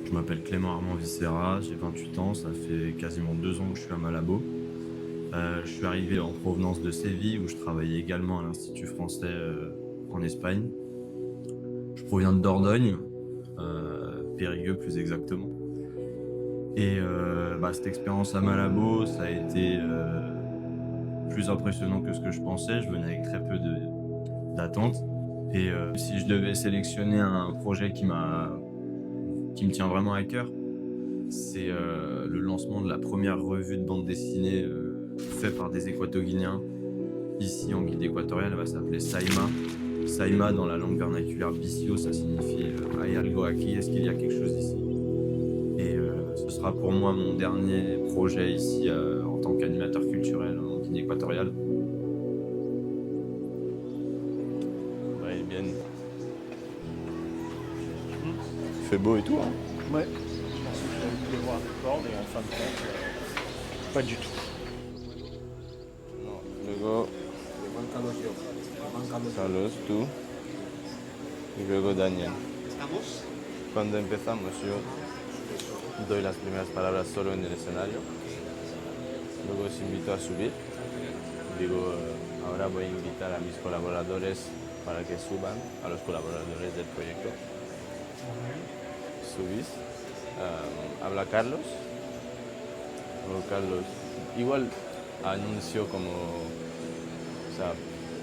Je m'appelle Clément Armand Viscera, j'ai 28 ans, ça fait quasiment 2 ans que je suis à Malabo. Je suis arrivé en provenance de Séville où je travaillais également à l'Institut français en Espagne. Je proviens de Dordogne, Périgueux plus exactement. Et cette expérience à Malabo, ça a été plus impressionnant que ce que je pensais. Je venais avec très peu d'attentes. Et si je devais sélectionner un projet qui me tient vraiment à cœur, c'est le lancement de la première revue de bande dessinée faite par des Équato-Guinéens ici en Guinée équatoriale. Elle va s'appeler Saïma. Saïma, dans la langue vernaculaire Bissio, ça signifie Hay algo aquí, est-ce qu'il y a quelque chose ici? Et ce sera pour moi mon dernier projet ici en tant qu'animateur culturel en Guinée équatoriale. Ouais, bien. Il fait beau et tout, hein? Ouais. Je pensais que j'allais pleuvoir à corde et en fin de compte, pas du tout. No, luego Carlos, tú y luego Daniel. Cuando empezamos yo doy las primeras palabras solo en el escenario, luego os invito a subir, digo ahora voy a invitar a mis colaboradores para que suban a los colaboradores del proyecto. Subís, habla Carlos, luego Carlos igual anunció como, o sea,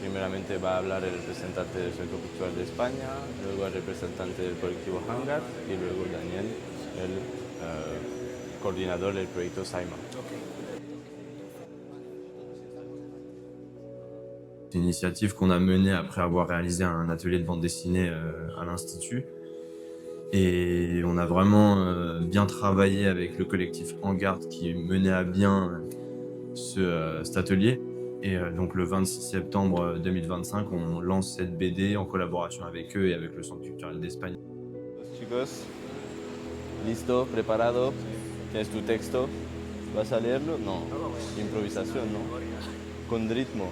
primeramente va a hablar el representante del Centro Cultural de España, luego el representante del colectivo Hangar y luego Daniel, el coordinador del proyecto Saima. C'est une initiative qu'on a menée après avoir réalisé un atelier de bande dessinée à l'Institut. Et on a vraiment bien travaillé avec le collectif En-Garde qui menait à bien cet atelier. Et donc le 26 septembre 2025, on lance cette BD en collaboration avec eux et avec le Centre culturel d'Espagne. Chicos, listo, preparado, tienes tu texto, ¿vas a leerlo? No, improvisación, ¿no? Con ritmo,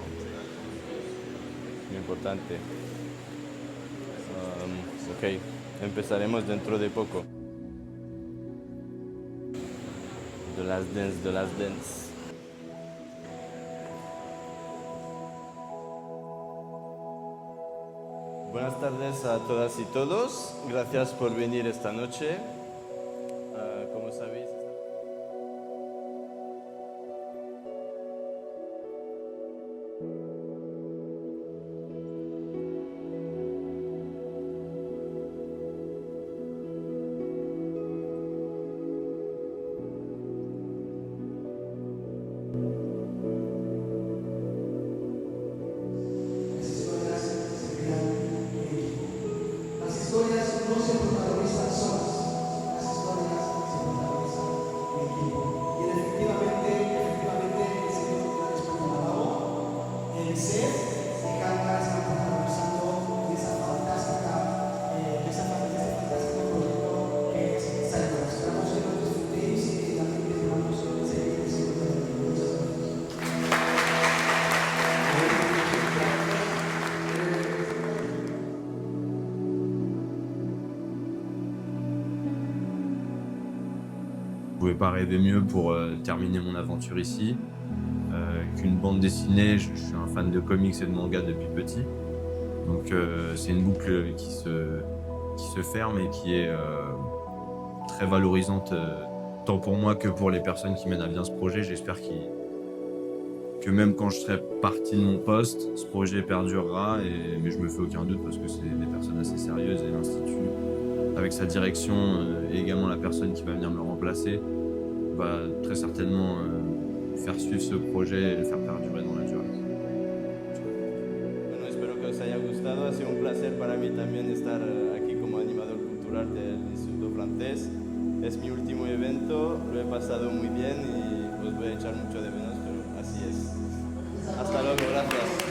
muy importante. Ok, empezaremos dentro de poco. De las dance. Buenas tardes a todas y todos. Gracias por venir esta noche. Como sabéis, las historias no se protagonizan solas, las historias se protagonizan en equipo. Y efectivamente, el Centro Cultural de España Malabo, el set de Hangar está protagonizando esa fantástica proyecto que es Saima. Esperamos que lo disfrutéis y que también podamos seguir disfrutando. Muchas gracias. Je ne pouvais pas rêver mieux pour terminer mon aventure ici. Qu'une bande dessinée, je suis un fan de comics et de manga depuis petit. Donc c'est une boucle qui se ferme et qui est très valorisante tant pour moi que pour les personnes qui mènent à bien ce projet. J'espère que même quand je serai parti de mon poste, ce projet perdurera, mais je me fais aucun doute parce que c'est des personnes assez sérieuses et l'Institut, avec sa direction et également la personne qui va venir me remplacer, va très certainement faire suivre ce projet et le faire perdurer dans la durée. Bueno, espero que os haya gustado. Ha sido un placer para mí también estar aquí como animador cultural del Instituto Francés. Es mi último evento, lo he pasado muy bien y os voy a echar mucho de menos, pero así es. Hasta luego, gracias.